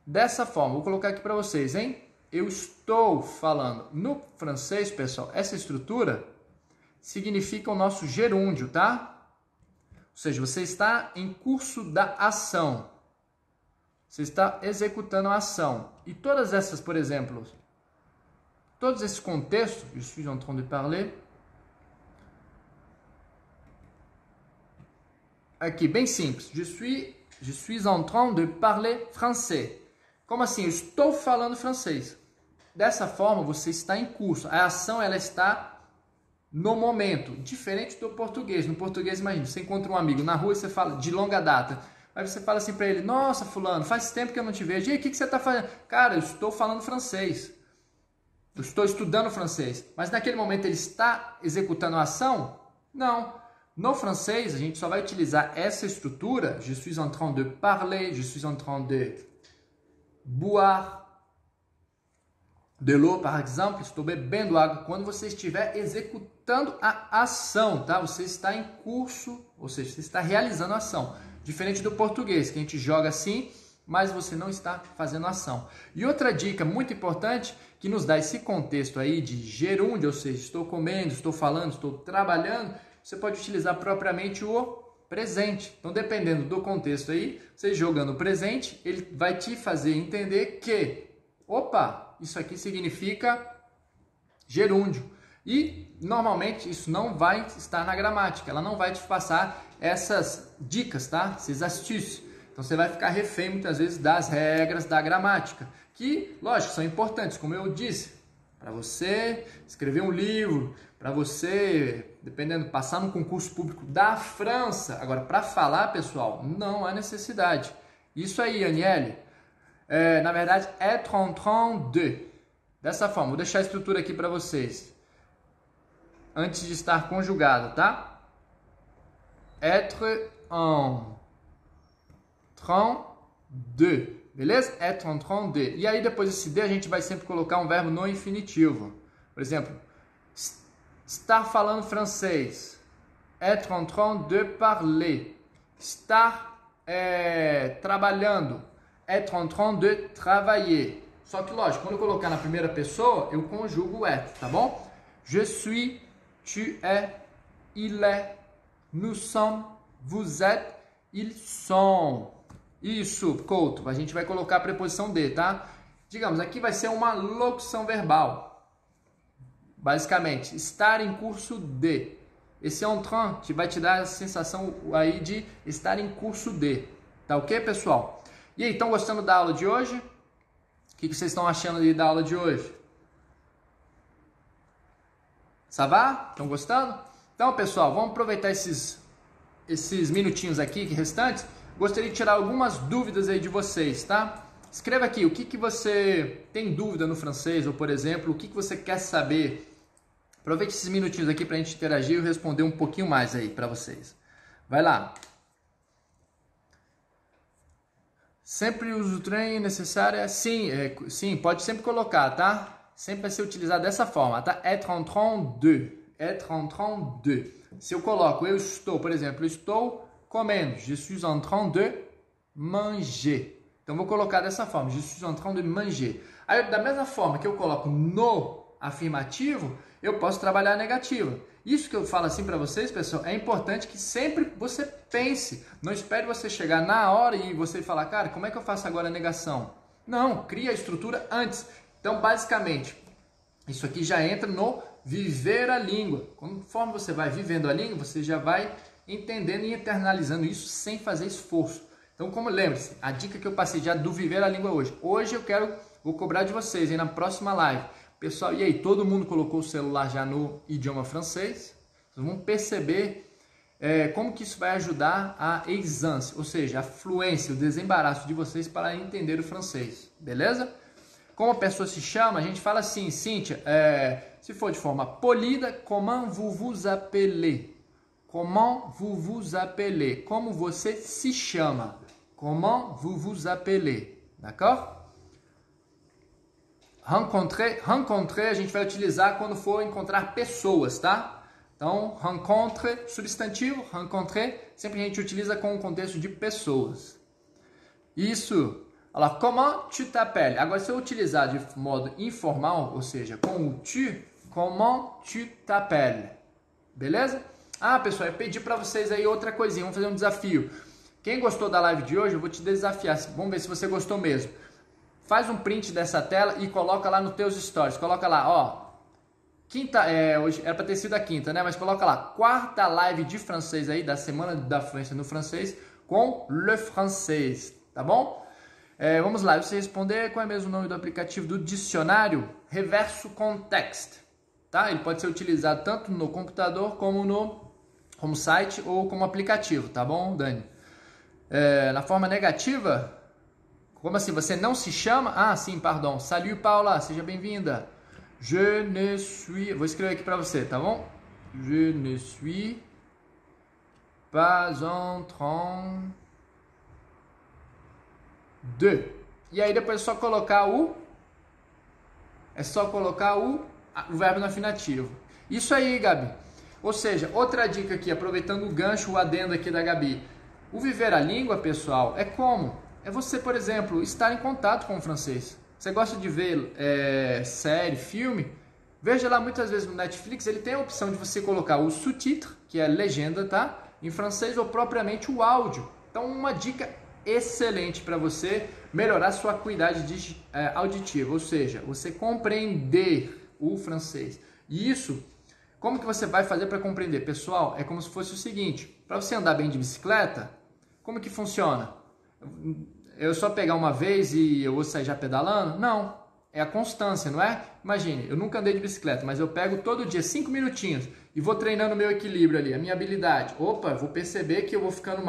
Dessa forma, vou colocar aqui para vocês, hein? Eu estou falando. No francês, pessoal, essa estrutura significa o nosso gerúndio, tá? Ou seja, você está em curso da ação. Você está executando a ação. E todas essas, por exemplo, todos esses contextos, je suis en train de parler. Aqui, bem simples. Je suis en train de parler français. Como assim? Eu estou falando francês. Dessa forma, você está em curso. A ação ela está no momento, diferente do português. No português, imagina, você encontra um amigo na rua e você fala de longa data. Aí você fala assim para ele, nossa, fulano, faz tempo que eu não te vejo. E aí, o que você está fazendo? Cara, eu estou falando francês. Eu estou estudando francês. Mas naquele momento ele está executando a ação? Não. No francês, a gente só vai utilizar essa estrutura. Je suis en train de parler, je suis en train de boire de l'eau, par exemple, estou bebendo água, quando você estiver executando a ação, tá? Você está em curso, ou seja, você está realizando a ação. Diferente do português, que a gente joga assim, mas você não está fazendo ação. E outra dica muito importante, que nos dá esse contexto aí de gerúndio, ou seja, estou comendo, estou falando, estou trabalhando, você pode utilizar propriamente o presente. Então, dependendo do contexto aí, você jogando o presente, ele vai te fazer entender que, opa, isso aqui significa gerúndio. E, normalmente, isso não vai estar na gramática. Ela não vai te passar essas dicas, tá? Esses astuces. Então, você vai ficar refém, muitas vezes, das regras da gramática. Que, lógico, são importantes, como eu disse. Para você escrever um livro, para você, dependendo, passar num concurso público da França. Agora, para falar, pessoal, não há necessidade. Isso aí, Aniele. Na verdade, être en train de. Dessa forma, vou deixar a estrutura aqui para vocês. Antes de estar conjugado, tá? Être en train de. Beleza? Être en train de. E aí, depois desse de, a gente vai sempre colocar um verbo no infinitivo. Por exemplo, estar falando francês. Être en train de parler. Estar trabalhando. Être en train de travailler. Só que, lógico, quando eu colocar na primeira pessoa, eu conjugo o être, tá bom? Je suis, tu es, il est, nous sommes, vous êtes, ils sont. Isso, Couto, a gente vai colocar a preposição de, tá? Digamos, aqui vai ser uma locução verbal. Basicamente, estar em curso de. Esse en train que vai te dar a sensação aí de estar em curso de. Tá ok, pessoal? E aí, estão gostando da aula de hoje? O que vocês estão achando aí da aula de hoje? Ça va? Estão gostando? Então, pessoal, vamos aproveitar esses minutinhos aqui restantes. Gostaria de tirar algumas dúvidas aí de vocês, tá? Escreva aqui o que você tem dúvida no francês, ou, por exemplo, o que você quer saber. Aproveite esses minutinhos aqui para a gente interagir e responder um pouquinho mais aí para vocês. Vai lá. Sempre uso o trem necessário? Sim, pode sempre colocar, tá? Sempre vai ser utilizado dessa forma, tá? Être en train de. Être en train de. Se eu coloco eu estou, por exemplo, eu estou comendo. Je suis en train de manger. Então, vou colocar dessa forma. Je suis en train de manger. Aí, da mesma forma que eu coloco no afirmativo, eu posso trabalhar a negativa. Isso que eu falo assim para vocês, pessoal, é importante que sempre você pense. Não espere você chegar na hora e você falar, cara, como é que eu faço agora a negação? Não, cria a estrutura antes. Então, basicamente, isso aqui já entra no viver a língua. Conforme você vai vivendo a língua, você já vai entendendo e internalizando isso sem fazer esforço. Então, como lembre-se, a dica que eu passei já do viver a língua hoje. Hoje vou cobrar de vocês aí na próxima live. Pessoal, e aí, todo mundo colocou o celular já no idioma francês? Vocês vão perceber como que isso vai ajudar a aisance, ou seja, a fluência, o desembaraço de vocês para entender o francês, beleza? Como a pessoa se chama, a gente fala assim, Cíntia, se for de forma polida, comment vous vous appelez? Comment vous vous appelez? Como você se chama? Comment vous vous appelez? D'accord? Rencontrer a gente vai utilizar quando for encontrar pessoas, tá? Então, rencontre, substantivo, rencontrer, sempre a gente utiliza com o contexto de pessoas. Isso. Alors, comment tu t'appelles? Agora, se eu utilizar de modo informal, ou seja, com o tu, comment tu t'appelles? Beleza? Ah, pessoal, eu pedi para vocês aí outra coisinha, vamos fazer um desafio. Quem gostou da live de hoje, eu vou te desafiar, vamos ver se você gostou mesmo. Faz um print dessa tela e coloca lá nos teus stories. Coloca lá, ó. Quinta, hoje era para ter sido a quinta, né? Mas coloca lá, quarta live de francês aí, da semana da fluência no francês, com le francês, tá bom? Vamos lá, você responder qual é mesmo o nome do aplicativo do dicionário? Reverso Context, tá? Ele pode ser utilizado tanto no computador como site ou como aplicativo, tá bom, Dani? Na forma negativa... Como assim? Você não se chama? Ah, sim, pardon. Salut, Paula. Seja bem-vinda. Je ne suis... Vou escrever aqui para você, tá bom? Je ne suis pas en train de... E aí depois é só colocar o... o verbo no afinativo. Isso aí, Gabi. Ou seja, outra dica aqui, aproveitando o gancho, o adendo aqui da Gabi. O viver a língua, pessoal, é como... É você, por exemplo, estar em contato com o francês. Você gosta de ver série, filme? Veja lá, muitas vezes no Netflix, ele tem a opção de você colocar o sous-titre, que é a legenda, tá? Em francês ou propriamente o áudio. Então, uma dica excelente para você melhorar sua acuidade auditiva, ou seja, você compreender o francês. E isso, como que você vai fazer para compreender? Pessoal, é como se fosse o seguinte, para você andar bem de bicicleta, como que funciona? Eu só pegar uma vez e eu vou sair já pedalando? Não, é a constância, não é? Imagine, eu nunca andei de bicicleta, mas eu pego todo dia 5 minutinhos e vou treinando o meu equilíbrio ali, a minha habilidade. Opa, vou perceber que eu vou ficando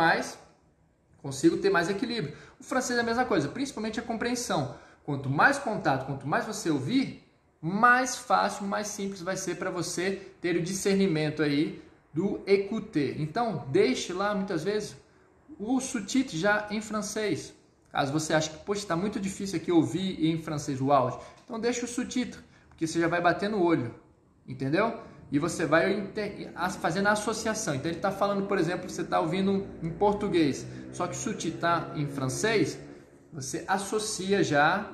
consigo ter mais equilíbrio. O francês é a mesma coisa, principalmente a compreensão. Quanto mais contato, quanto mais você ouvir, mais fácil, mais simples vai ser para você ter o discernimento aí do écouter. Então, deixe lá muitas vezes o sous-titre já em francês. Caso você ache que, poxa, está muito difícil aqui ouvir em francês o áudio, então deixa o sous-titre, porque você já vai bater no olho, entendeu? E você vai fazendo a associação. Então ele está falando, por exemplo, você está ouvindo em português, só que o sous-titre está em francês, você associa já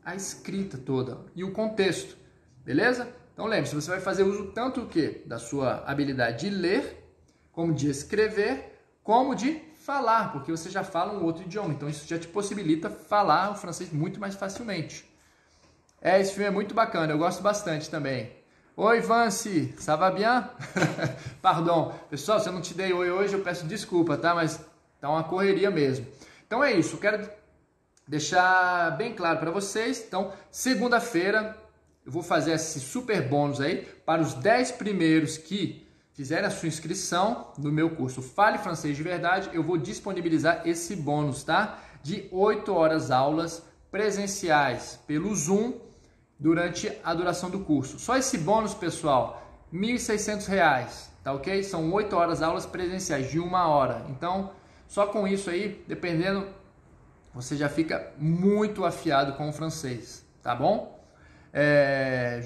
a escrita toda e o contexto, beleza? Então lembre-se, você vai fazer uso tanto o quê? Da sua habilidade de ler, como de escrever, como de falar, porque você já fala um outro idioma, então isso já te possibilita falar o francês muito mais facilmente. Esse filme é muito bacana, eu gosto bastante também. Oi, Vance, ça va bien? Pardon, pessoal, se eu não te dei oi hoje, eu peço desculpa, tá? Mas tá uma correria mesmo. Então é isso, eu quero deixar bem claro para vocês. Então, segunda-feira, eu vou fazer esse super bônus aí para os 10 primeiros que fizerem a sua inscrição no meu curso Fale Francês de Verdade, eu vou disponibilizar esse bônus, tá? De 8 horas aulas presenciais pelo Zoom durante a duração do curso. Só esse bônus, pessoal, R$ 1.600, tá ok? São 8 horas aulas presenciais de 1 hora. Então, só com isso aí, dependendo, você já fica muito afiado com o francês, tá bom?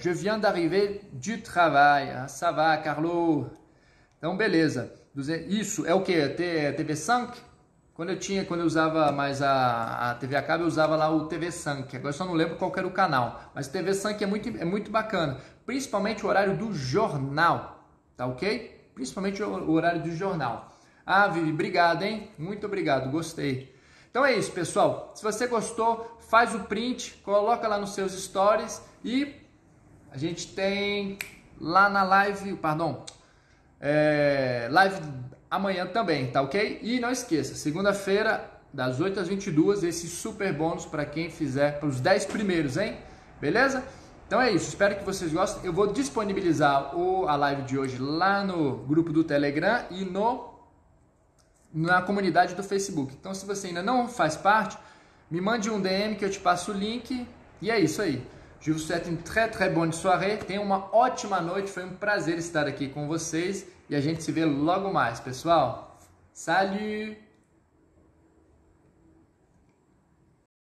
Je viens d'arriver du travail. Ah, ça va, Carlo? Então, beleza. Isso é o que? TV5? Quando eu usava mais a TV a cabo, eu usava lá o TV5. Agora eu só não lembro qual que era o canal. Mas TV5 é muito bacana. Principalmente o horário do jornal. tá ok? Principalmente o horário do jornal. Ah, Vivi, obrigado, hein? Muito obrigado, gostei. Então é isso, pessoal. Se você gostou, faz o print, coloca lá nos seus stories e a gente tem lá na live, live amanhã também, tá ok? E não esqueça, segunda-feira, das 8 às 22, esse super bônus para quem fizer, para os 10 primeiros, hein? Beleza? Então é isso, espero que vocês gostem. Eu vou disponibilizar a live de hoje lá no grupo do Telegram e na comunidade do Facebook. Então se você ainda não faz parte, me mande um DM que eu te passo o link. E é isso aí. Je vous souhaite une très bonne soirée. Tenha uma ótima noite. Foi um prazer estar aqui com vocês. E a gente se vê logo mais, pessoal. Salut!